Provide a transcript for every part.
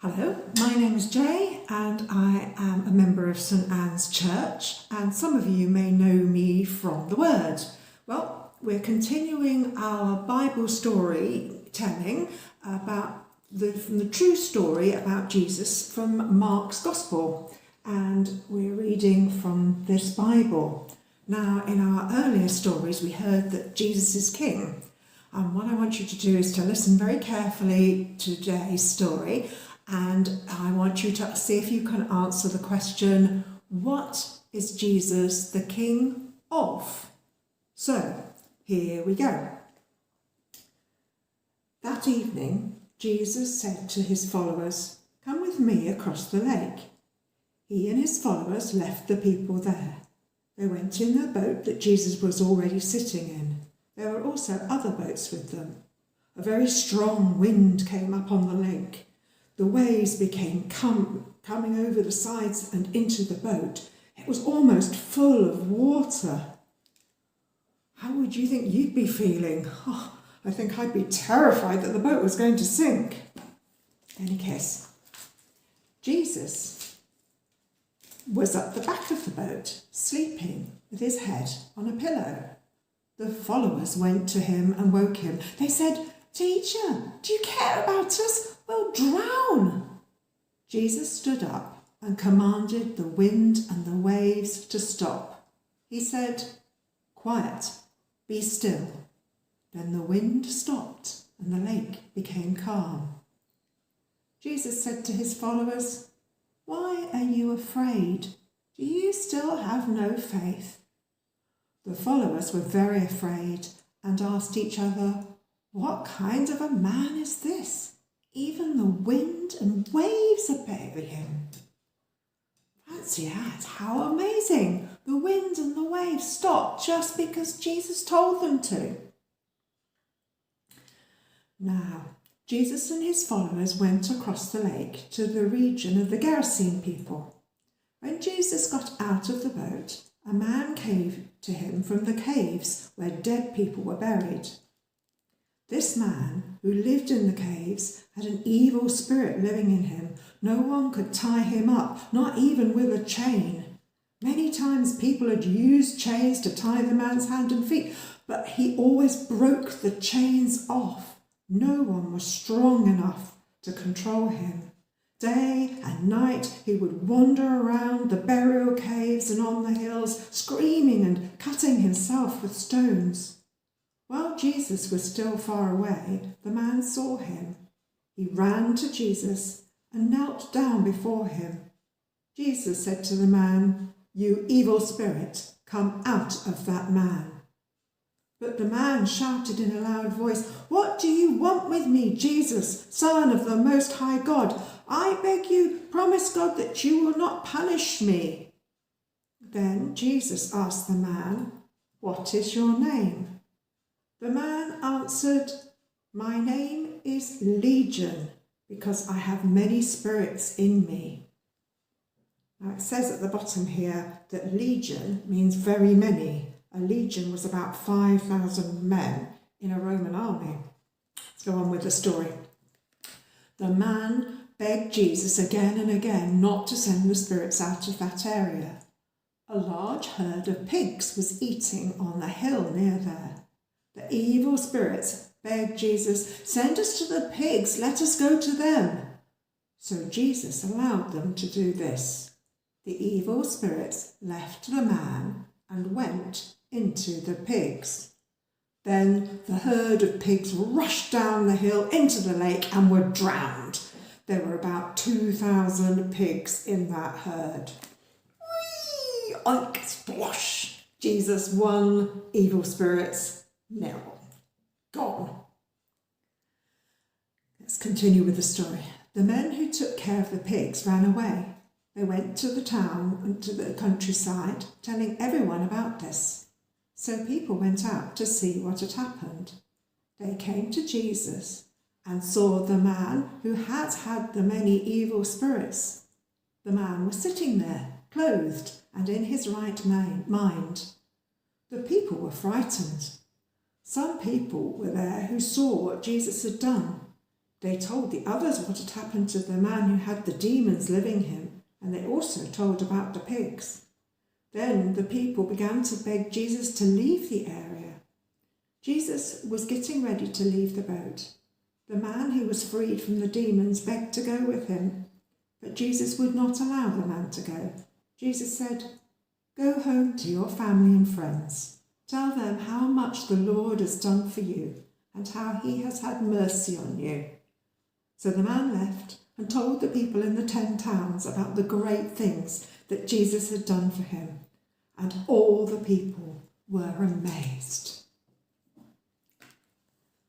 Hello, my name is Jay and I am a member of St Anne's Church, and some of you may know me from the Word. Well, we're continuing our Bible story telling about from the true story about Jesus from Mark's Gospel, and we're reading from this Bible. Now, in our earlier stories we heard that Jesus is King, and what I want you to do is to listen very carefully to today's story. And I want you to see if you can answer the question, what is Jesus the King of? So, here we go. That evening, Jesus said to his followers, "Come with me across the lake." He and his followers left the people there. They went in the boat that Jesus was already sitting in. There were also other boats with them. A very strong wind came up on the lake. The waves began coming over the sides and into the boat. It was almost full of water. How would you think you'd be feeling? Oh, I think I'd be terrified that the boat was going to sink. In any case, Jesus was at the back of the boat, sleeping with his head on a pillow. The followers went to him and woke him. They said, "Teacher, do you care about us? We'll drown." Jesus stood up and commanded the wind and the waves to stop. He said, "Quiet, be still." Then the wind stopped and the lake became calm. Jesus said to his followers, "Why are you afraid? Do you still have no faith?" The followers were very afraid and asked each other, "What kind of a man is this? Even the wind and waves obey him." Fancy that, how amazing! The wind and the waves stopped just because Jesus told them to. Now, Jesus and his followers went across the lake to the region of the Gerasene people. When Jesus got out of the boat, a man came to him from the caves where dead people were buried. This man, who lived in the caves, had an evil spirit living in him. No one could tie him up, not even with a chain. Many times people had used chains to tie the man's hand and feet, but he always broke the chains off. No one was strong enough to control him. Day and night he would wander around the burial caves and on the hills, screaming and cutting himself with stones. While Jesus was still far away, the man saw him. He ran to Jesus and knelt down before him. Jesus said to the man, "You evil spirit, come out of that man." But the man shouted in a loud voice, "What do you want with me, Jesus, Son of the Most High God? I beg you, promise God that you will not punish me." Then Jesus asked the man, "What is your name?" The man answered, "My name is Legion, because I have many spirits in me." Now it says at the bottom here that legion means very many. A legion was about 5,000 men in a Roman army. Let's go on with the story. The man begged Jesus again and again not to send the spirits out of that area. A large herd of pigs was eating on the hill near there. The evil spirits begged Jesus, "Send us to the pigs, let us go to them." So Jesus allowed them to do this. The evil spirits left the man and went into the pigs. Then the herd of pigs rushed down the hill into the lake and were drowned. There were about 2,000 pigs in that herd. Whee! Oink, splosh! Jesus won, evil spirits nil. Gone. Let's continue with the story. The men who took care of the pigs ran away. They went to the town and to the countryside, telling everyone about this. So people went out to see what had happened. They came to Jesus and saw the man who had had the many evil spirits. The man was sitting there, clothed and in his right mind. The people were frightened. Some people were there who saw what Jesus had done. They told the others what had happened to the man who had the demons living him, and they also told about the pigs. Then the people began to beg Jesus to leave the area. Jesus was getting ready to leave the boat. The man who was freed from the demons begged to go with him, but Jesus would not allow the man to go. Jesus said, "Go home to your family and friends. Tell them how much the Lord has done for you and how he has had mercy on you." So the man left and told the people in the 10 towns about the great things that Jesus had done for him, and all the people were amazed.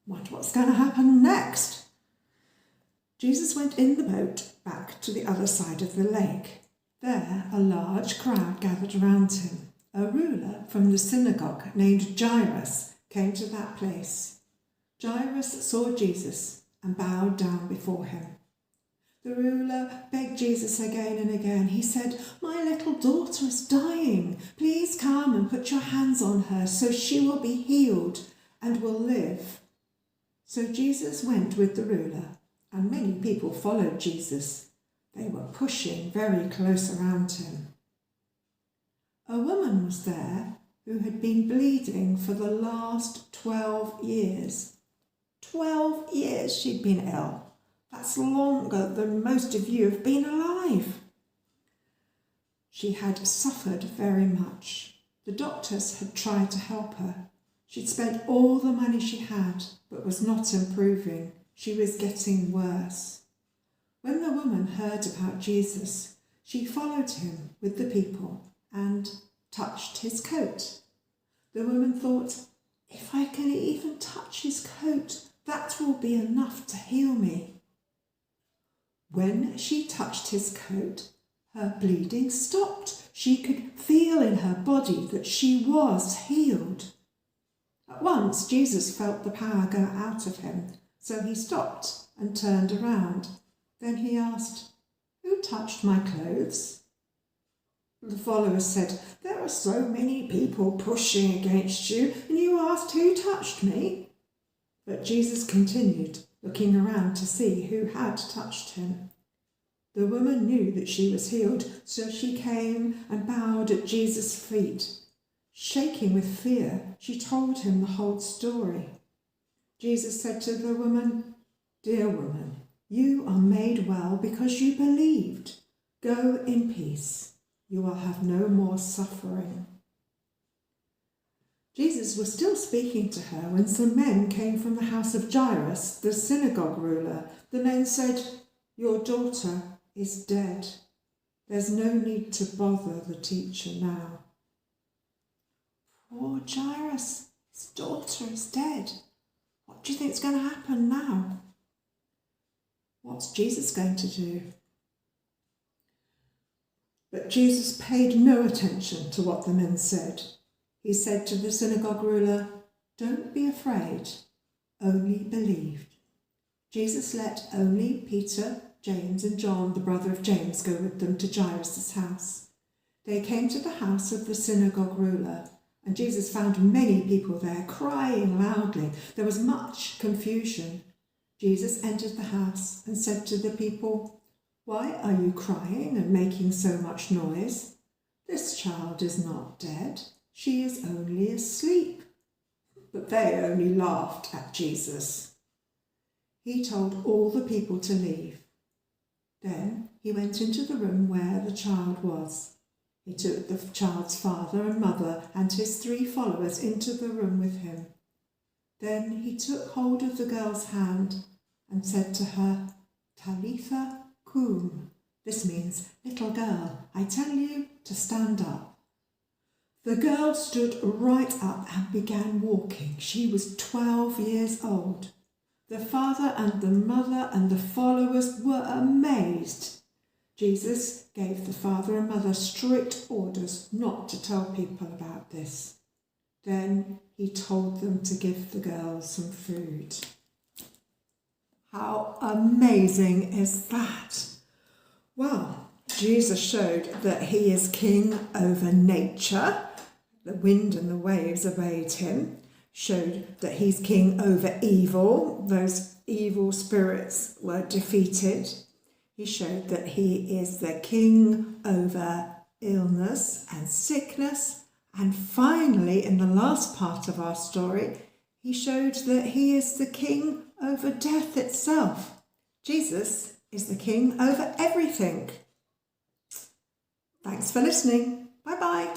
What's going to happen next? Jesus went in the boat back to the other side of the lake. There, a large crowd gathered around him. A ruler from the synagogue named Jairus came to that place. Jairus saw Jesus and bowed down before him. The ruler begged Jesus again and again. He said, "My little daughter is dying. Please come and put your hands on her so she will be healed and will live." So Jesus went with the ruler, and many people followed Jesus. They were pushing very close around him. A woman was there who had been bleeding for the last 12 years. 12 years she'd been ill. That's longer than most of you have been alive. She had suffered very much. The doctors had tried to help her. She'd spent all the money she had, but was not improving. She was getting worse. When the woman heard about Jesus, she followed him with the people and touched his coat. The woman thought, "If I can even touch his coat, that will be enough to heal me." When she touched his coat, her bleeding stopped. She could feel in her body that she was healed. At once, Jesus felt the power go out of him, so he stopped and turned around. Then he asked, "Who touched my clothes?" The followers said, "There are so many people pushing against you, and you asked who touched me?" But Jesus continued, looking around to see who had touched him. The woman knew that she was healed, so she came and bowed at Jesus' feet. Shaking with fear, she told him the whole story. Jesus said to the woman, "Dear woman, you are made well because you believed. Go in peace. You will have no more suffering." Jesus was still speaking to her when some men came from the house of Jairus, the synagogue ruler. The men said, "Your daughter is dead. There's no need to bother the teacher now." Poor Jairus, his daughter is dead. What do you think is going to happen now? What's Jesus going to do? But Jesus paid no attention to what the men said. He said to the synagogue ruler, "Don't be afraid, only believe." Jesus let only Peter, James and John, the brother of James, go with them to Jairus' house. They came to the house of the synagogue ruler, and Jesus found many people there crying loudly. There was much confusion. Jesus entered the house and said to the people, "Why are you crying and making so much noise? This child is not dead. She is only asleep." But they only laughed at Jesus. He told all the people to leave. Then he went into the room where the child was. He took the child's father and mother and his 3 followers into the room with him. Then he took hold of the girl's hand and said to her, "Talitha cum." This means, "Little girl, I tell you to stand up." The girl stood right up and began walking. She was 12 years old. The father and the mother and the followers were amazed. Jesus gave the father and mother strict orders not to tell people about this. Then he told them to give the girl some food. How amazing is that? Well, Jesus showed that he is king over nature. The wind and the waves obeyed him. showed that he's king over evil. Those evil spirits were defeated. He showed that he is the king over illness and sickness. And finally, in the last part of our story, he showed that he is the king over death itself. Jesus is the king over everything. Thanks for listening. Bye-bye.